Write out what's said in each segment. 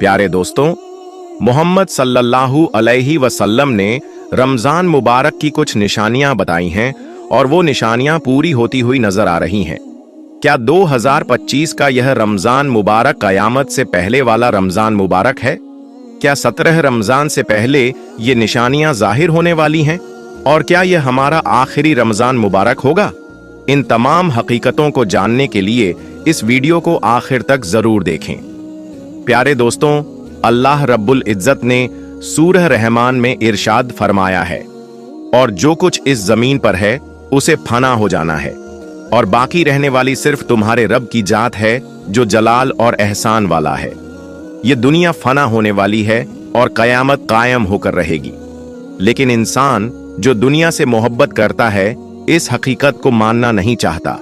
प्यारे दोस्तों, मोहम्मद सल्लल्लाहु अलैहि वसल्लम ने रमजान मुबारक की कुछ निशानियां बताई हैं और वो निशानियां पूरी होती हुई नजर आ रही हैं। क्या 2025 का यह रमजान मुबारक कयामत से पहले वाला रमजान मुबारक है? क्या 17 रमजान से पहले ये निशानियां जाहिर होने वाली हैं? और क्या यह हमारा आखिरी रमजान मुबारक होगा? इन तमाम हकीकतों को जानने के लिए इस वीडियो को आखिर तक जरूर देखें। प्यारे दोस्तों, अल्लाह रब्बुल इज्जत ने सूरह रहमान में इरशाद फरमाया है, और जो कुछ इस जमीन पर है उसे फना हो जाना है, और बाकी रहने वाली सिर्फ तुम्हारे रब की जात है जो जलाल और एहसान वाला है। ये दुनिया फना होने वाली है और कयामत कायम होकर रहेगी, लेकिन इंसान जो दुनिया से मोहब्बत करता है इस हकीकत को मानना नहीं चाहता।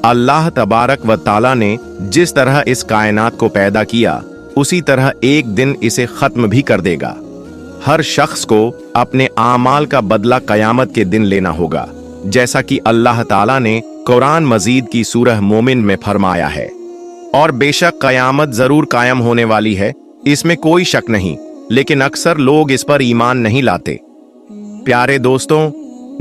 अल्लाह तबारक व ताला ने जिस तरह इस कायनात को पैदा किया उसी तरह एक दिन इसे खत्म भी कर देगा। हर शख्स को अपने आमाल का बदला कयामत के दिन लेना होगा, जैसा कि अल्लाह ताला ने कुरान मजीद की सूरह मोमिन में फरमाया है। और बेशक कयामत जरूर कायम होने वाली है, इसमें कोई शक नहीं, लेकिन अक्सर लोग इस पर ईमान नहीं लाते। प्यारे दोस्तों,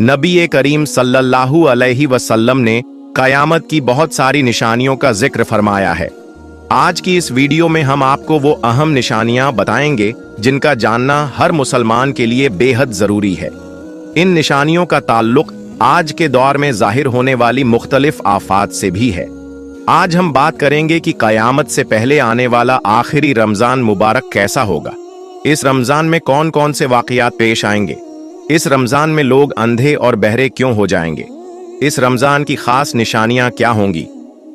नबी करीम सल्लल्लाहु अलैहि वसल्लम ने कयामत की बहुत सारी निशानियों का जिक्र फरमाया है। आज की इस वीडियो में हम आपको वो अहम निशानियां बताएंगे जिनका जानना हर मुसलमान के लिए बेहद जरूरी है। इन निशानियों का ताल्लुक आज के दौर में जाहिर होने वाली मुख्तलिफ आफात से भी है। आज हम बात करेंगे कि कयामत से पहले आने वाला आखिरी रमजान मुबारक कैसा होगा। इस रमजान में कौन कौन से वाकयात पेश आएंगे? इस रमजान में लोग अंधे और बहरे क्यों हो जाएंगे? इस रमजान की खास निशानियां क्या होंगी?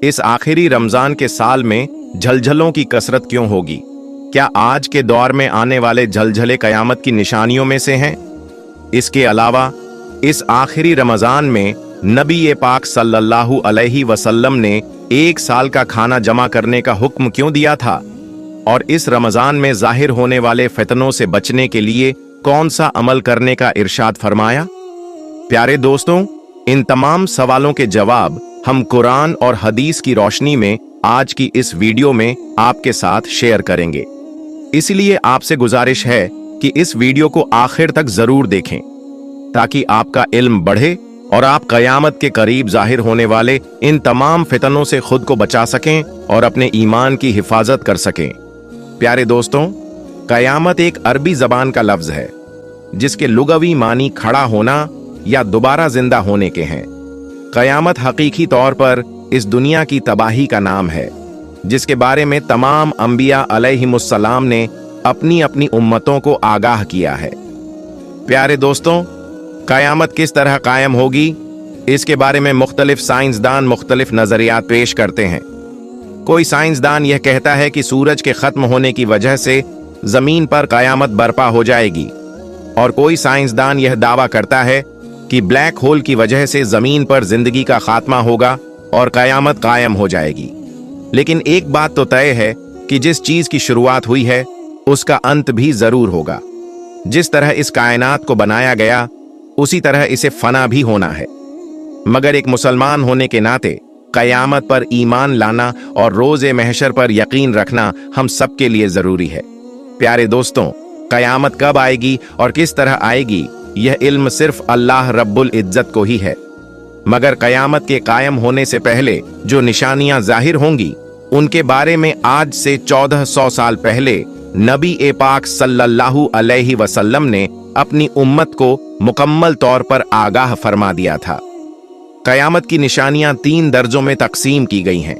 इस आखिरी रमजान के साल में झलझलों की कसरत क्यों होगी? क्या आज के दौर में आने वाले झलझले कयामत की निशानियों में से हैं? इसके अलावा इस आखिरी रमजान में नबी पाक सल्लल्लाहु अलैहि वसल्लम ने एक साल का खाना जमा करने का हुक्म क्यों दिया था? और इस रमजान में जाहिर होने वाले फितनों से बचने के लिए कौन सा अमल करने का इरशाद फरमाया? प्यारे दोस्तों, इन तमाम सवालों के जवाब हम कुरान और हदीस की रोशनी में आज की इस वीडियो में आपके साथ शेयर करेंगे। इसलिए आपसे गुजारिश है कि इस वीडियो को आखिर तक जरूर देखें, ताकि आपका इल्म बढ़े और आप कयामत के करीब जाहिर होने वाले इन तमाम फितनों से खुद को बचा सकें और अपने ईमान की हिफाजत कर सकें। प्यारे दोस्तों, कयामत एक अरबी जबान का लफ्ज है जिसके लुगवी मानी खड़ा होना या दोबारा जिंदा होने के हैं। कयामत हकीकी तौर पर इस दुनिया की तबाही का नाम है, जिसके बारे में तमाम अंबिया अलैहिमुस्सलाम ने अपनी अपनी उम्मतों को आगाह किया है। प्यारे दोस्तों, कयामत किस तरह कायम होगी, इसके बारे में मुख्तलिफ साइंसदान मुख्तलिफ नजरियात पेश करते हैं। कोई साइंसदान यह कहता है कि सूरज के खत्म होने की वजह से जमीन पर कयामत बर्पा हो जाएगी, और कोई साइंसदान यह दावा करता है कि ब्लैक होल की वजह से जमीन पर जिंदगी का खात्मा होगा और कयामत कायम हो जाएगी। लेकिन एक बात तो तय है कि जिस चीज की शुरुआत हुई है उसका अंत भी जरूर होगा। जिस तरह इस कायनात को बनाया गया उसी तरह इसे फना भी होना है। मगर एक मुसलमान होने के नाते कयामत पर ईमान लाना और रोज़े महशर पर यकीन रखना हम सबके लिए जरूरी है। प्यारे दोस्तों, कयामत कब आएगी और किस तरह आएगी, यह इल्म सिर्फ अल्लाह रब्बुल इज्जत को ही है। मगर कयामत के कायम होने से पहले जो निशानियां जाहिर होंगी उनके बारे में आज से 1400 साल पहले नबी पाक सल्लल्लाहु अलैहि वसल्लम ने अपनी उम्मत को मुकम्मल तौर पर आगाह फरमा दिया था। कयामत की निशानियां 3 दर्जों में तकसीम की गई हैं।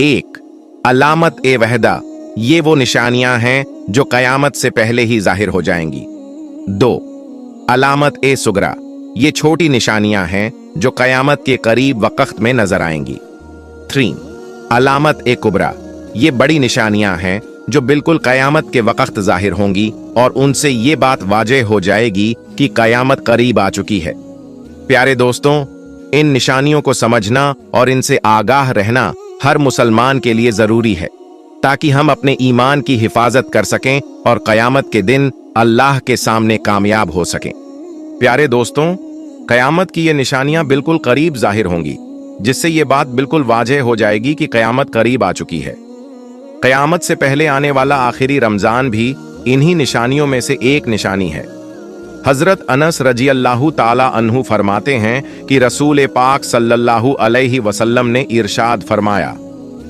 1. अलामत वहदा, ये वो निशानियां हैं जो कयामत से पहले ही जाहिर हो जाएंगी। 2. अलामत सुगरा, ये छोटी निशानियां हैं जो कयामत के करीब वक्त में नजर आएंगी। 3. अलामत कुबरा, ये बड़ी निशानियां हैं जो बिल्कुल कयामत के वक्त जाहिर होंगी और उनसे ये बात वाज़ेह हो जाएगी कि कयामत करीब आ चुकी है। प्यारे दोस्तों, इन निशानियों को समझना और इनसे आगाह रहना हर मुसलमान के लिए जरूरी है, ताकि हम अपने ईमान की हिफाजत कर सकें और कयामत के दिन अल्लाह के सामने कामयाब हो सकें। प्यारे दोस्तों, कयामत की ये निशानियां बिल्कुल करीब जाहिर होंगी, जिससे ये बात बिल्कुल वाज़ेह हो जाएगी कि कयामत करीब आ चुकी है। क़यामत से पहले आने वाला आखिरी रमज़ान भी इन्हीं निशानियों में से एक निशानी है। हज़रत अनस रजी अल्लाहु ताला अन्हु फरमाते हैं कि रसूल पाक सल्लल्लाहु अलैहि वसल्लम ने इरशाद फरमाया,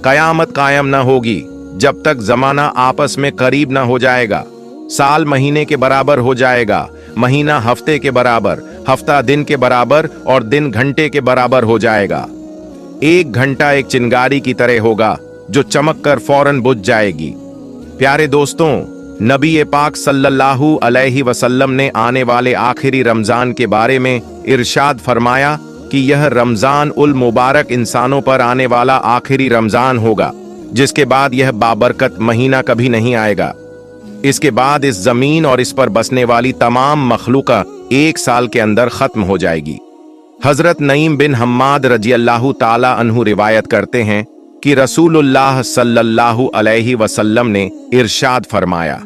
क़यामत कायम न होगी जब तक ज़माना आपस में करीब न हो जाएगा। साल महीने के बराबर हो जाएगा, महीना हफ्ते के बराबर, हफ्ता दिन के बराबर और दिन घंटे के बराबर हो जाएगा। एक घंटा एक चिंगारी की तरह होगा जो चमक कर फौरन बुझ जाएगी। प्यारे दोस्तों, नबी पाक सल्लल्लाहु अलैहि वसल्लम ने आने वाले आखिरी रमजान के बारे में इरशाद फरमाया कि यह रमजान उल मुबारक इंसानों पर आने वाला आखिरी रमजान होगा, जिसके बाद यह बाबरकत महीना कभी नहीं आएगा। इसके बाद इस जमीन और इस पर बसने वाली तमाम मखलूका एक साल के अंदर खत्म हो जाएगी। हजरत नईम बिन हम्माद रजी अल्लाहु ताला अन्हु रिवायत करते हैं कि रसूलुल्लाह सल्लल्लाहु अलैहि वसल्लम ने इरशाद फरमाया,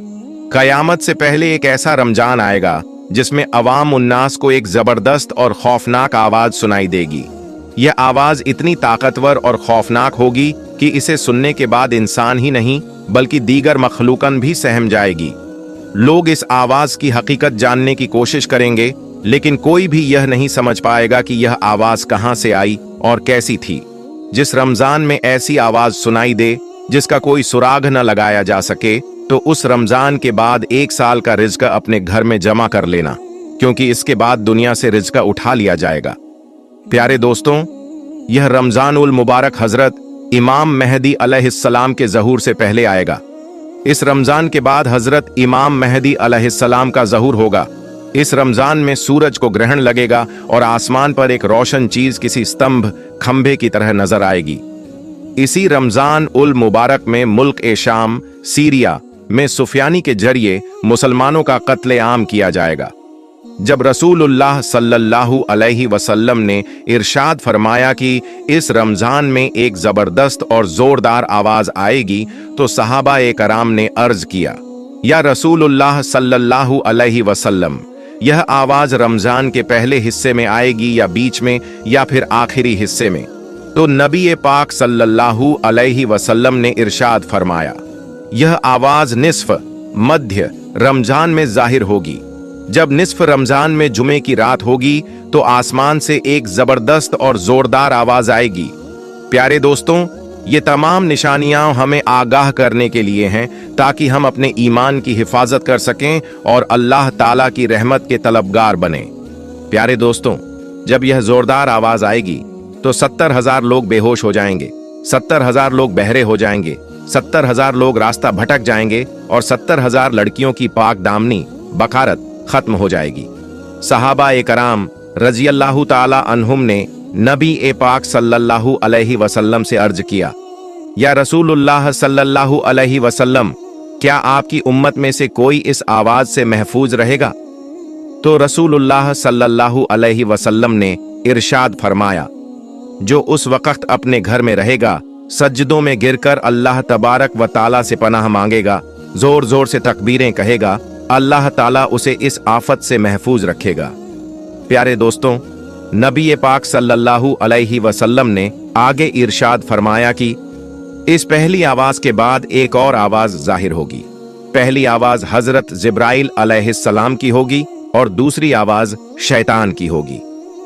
क़यामत से पहले एक ऐसा रमजान आएगा जिसमें अवाम उन्नास को एक जबरदस्त और खौफनाक आवाज सुनाई देगी। यह आवाज इतनी ताकतवर और खौफनाक होगी कि इसे सुनने के बाद इंसान ही नहीं बल्कि दीगर मखलूकन भी सहम जाएगी। लोग इस आवाज की हकीकत जानने की कोशिश करेंगे, लेकिन कोई भी यह नहीं समझ पाएगा कि यह आवाज कहां से आई और कैसी थी। जिस रमजान में ऐसी आवाज सुनाई दे जिसका कोई सुराग न लगाया जा सके, तो उस रमजान के बाद एक साल का रिज्क अपने घर में जमा कर लेना, क्योंकि इसके बाद दुनिया से रिज्क उठा लिया जाएगा। प्यारे दोस्तों, यह रमजान उल मुबारक हजरत इमाम मेहदी अलैहिस्सलाम के ज़हूर से पहले आएगा। इस रमजान के बाद हजरत इमाम मेहदी अलैहिस्सलाम का ज़हूर होगा। इस रमजान में सूरज को ग्रहण लगेगा और आसमान पर एक रोशन चीज किसी स्तंभ खंभे की तरह नजर आएगी। इसी रमजान उल मुबारक में मुल्क ए शाम सीरिया में सुफियानी के जरिए मुसलमानों का कत्ले आम किया जाएगा। जब रसूलुल्लाह सल्लल्लाहु अलैहि वसल्लम ने इरशाद फरमाया कि इस रमजान में एक जबरदस्त और जोरदार आवाज आएगी, तो सहाबा ए कराम ने अर्ज किया, या रसूलुल्लाह सल्लल्लाहु अलैहि वसल्लम, यह आवाज रमजान के पहले हिस्से में आएगी या बीच में या फिर आखिरी हिस्से में? तो नबी पाक सल्लल्लाहु अलैहि वसल्लम ने इरशाद फरमाया, यह आवाज निस्फ मध्य रमजान में जाहिर होगी। जब निस्फ रमजान में जुमे की रात होगी तो आसमान से एक जबरदस्त और जोरदार आवाज आएगी। प्यारे दोस्तों, ये तमाम निशानियां हमें आगाह करने के लिए हैं ताकि हम अपने ईमान की हिफाजत कर सकें और अल्लाह ताला की रहमत के तलबगार बने। प्यारे दोस्तों, जब यह जोरदार आवाज आएगी तो 70,000 लोग बेहोश हो जाएंगे, 70,000 लोग बहरे हो जाएंगे, 70,000 लोग रास्ता भटक जाएंगे और 70,000 लड़कियों की पाक दामनी बकारत खत्म हो जाएगी। सहाबा ए कराम रजी अल्लाहु ताला अन्हुम ने नबी ए पाक सल्लल्लाहु अलैहि वसल्लम से अर्ज किया, या रसूलुल्लाह सल्लल्लाहु अलैहि वसल्लम, क्या आपकी उम्मत में से कोई इस आवाज से महफूज रहेगा? तो रसूलुल्लाह सल्लल्लाहु अलैहि वसल्लम ने इरशाद फरमाया, जो उस वक्त अपने घर में रहेगा, सज्जदों में गिरकर अल्लाह तबारक व ताला से पनाह मांगेगा, जोर जोर से तकबीरें कहेगा, अल्लाह ताला उसे इस आफत से महफूज रखेगा। प्यारे दोस्तों, नबी पाक सल्लल्लाहु अलैहि वसल्लम ने आगे इरशाद फरमाया कि इस पहली आवाज के बाद एक और आवाज जाहिर होगी। पहली आवाज हजरत जिब्राइल अलैहिस्सलाम की होगी और दूसरी आवाज शैतान की होगी।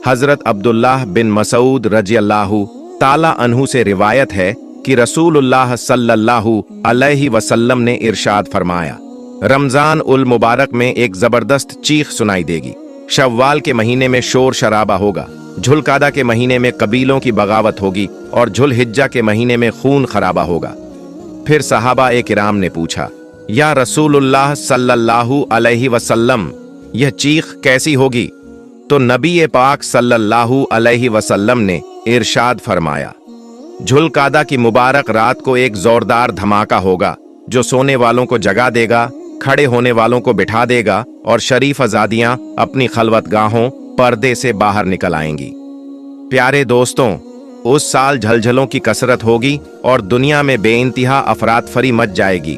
हजरत अब्दुल्लाह बिन मसूद रज़ियल्लाहु ताला अन्हु से रिवायत है कि रसूलुल्लाह सल्लल्लाहु अलैहि वसल्लम ने इरशाद फरमाया, रमजान उल मुबारक में एक जबरदस्त चीख सुनाई देगी। शव्वाल के महीने में शोर शराबा होगा, झुलकादा के महीने में कबीलों की बगावत होगी और झुलहिज्जा के महीने में खून खराबा होगा। फिर सहाबा ए किराम ने पूछा, या रसूलुल्लाह सल्लल्लाहु अलैहि वसल्लम, यह चीख कैसी होगी? तो नबी पाक सल्लल्लाहु अलैहि वसल्लम ने इरशाद फरमाया, झुलकादा की मुबारक रात को एक जोरदार धमाका होगा जो सोने वालों को जगा देगा, खड़े होने वालों को बिठा देगा और शरीफ आजादियां अपनी खलवतगाहों पर्दे से बाहर निकल आएंगी। प्यारे दोस्तों, उस साल झलझलों की कसरत होगी और दुनिया में बेइंतहा अफरातफरी मच जाएगी।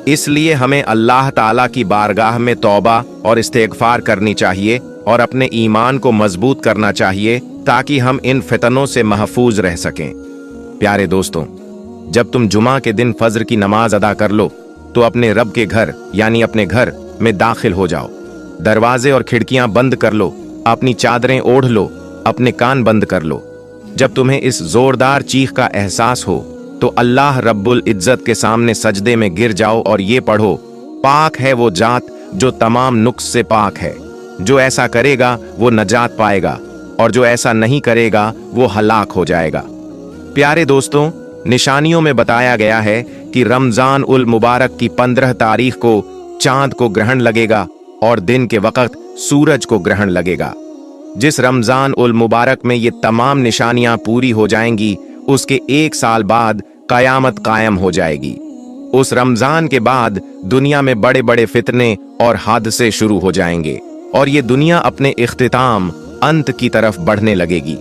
इसलिए हमें अल्लाह ताला की बारगाह में तौबा और इस्तिग़फार करनी चाहिए और अपने ईमान को मजबूत करना चाहिए ताकि हम इन फितनों से महफूज रह सकें। प्यारे दोस्तों, जब तुम जुमा के दिन फज्र की नमाज अदा कर लो तो अपने रब के घर यानी अपने घर में दाखिल हो जाओ। दरवाजे और खिड़कियां बंद कर लो, अपनी चादरें ओढ़ लो, अपने कान बंद कर लो। जब तुम्हें इस जोरदार चीख का एहसास हो तो अल्लाह रब्बुल इज्जत के सामने सजदे में गिर जाओ और ये पढ़ो, पाक है वो जात जो तमाम नुक्स से पाक है। जो ऐसा करेगा वो नजात पाएगा और जो ऐसा नहीं करेगा वो हलाक हो जाएगा। प्यारे दोस्तों, निशानियों में बताया गया है कि रमजान उल मुबारक की 15 तारीख को चांद को ग्रहण लगेगा और दिन के वक्त सूरज को ग्रहण लगेगा। जिस रमजान उल मुबारक में ये तमाम निशानियां पूरी हो जाएंगी, उसके 1 साल बाद कयामत कायम हो जाएगी। उस रमजान के बाद दुनिया में बड़े बड़े फितने और हादसे शुरू हो जाएंगे और ये दुनिया अपने इख्तिताम अंत की तरफ बढ़ने लगेगी।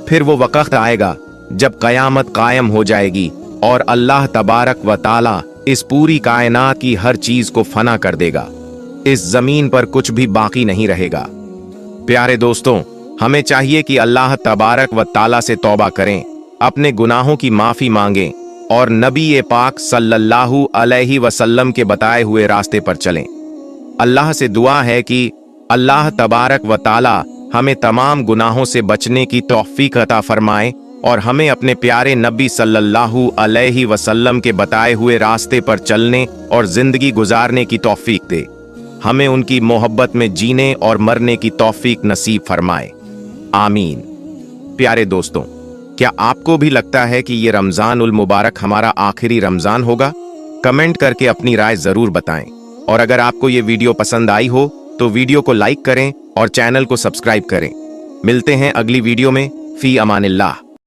फिर वो वक्त आएगा जब कयामत कायम हो जाएगी और अल्लाह तबारक व ताला इस पूरी कायनात की हर चीज को फना कर देगा। इस जमीन पर कुछ भी बाकी नहीं रहेगा। प्यारे दोस्तों, हमें चाहिए कि अल्लाह तबारक व ताला से तौबा करें, अपने गुनाहों की माफी मांगें और नबी पाक सल्लल्लाहु अलैहि वसल्लम के बताए हुए रास्ते पर चलें। अल्लाह से दुआ है कि अल्लाह तबारक व ताला हमें तमाम गुनाहों से बचने की तौफीक अता फरमाए और हमें अपने प्यारे नबी सल्लल्लाहु अलैहि वसल्लम के बताए हुए रास्ते पर चलने और जिंदगी गुजारने की तौफीक दे। हमें उनकी मोहब्बत में जीने और मरने की तौफीक नसीब फरमाए, आमीन। प्यारे दोस्तों, क्या आपको भी लगता है कि ये रमजान उल मुबारक हमारा आखिरी रमजान होगा? कमेंट करके अपनी राय जरूर बताएं और अगर आपको ये वीडियो पसंद आई हो तो वीडियो को लाइक करें और चैनल को सब्सक्राइब करें। मिलते हैं अगली वीडियो में। फी अमानिल्लाह।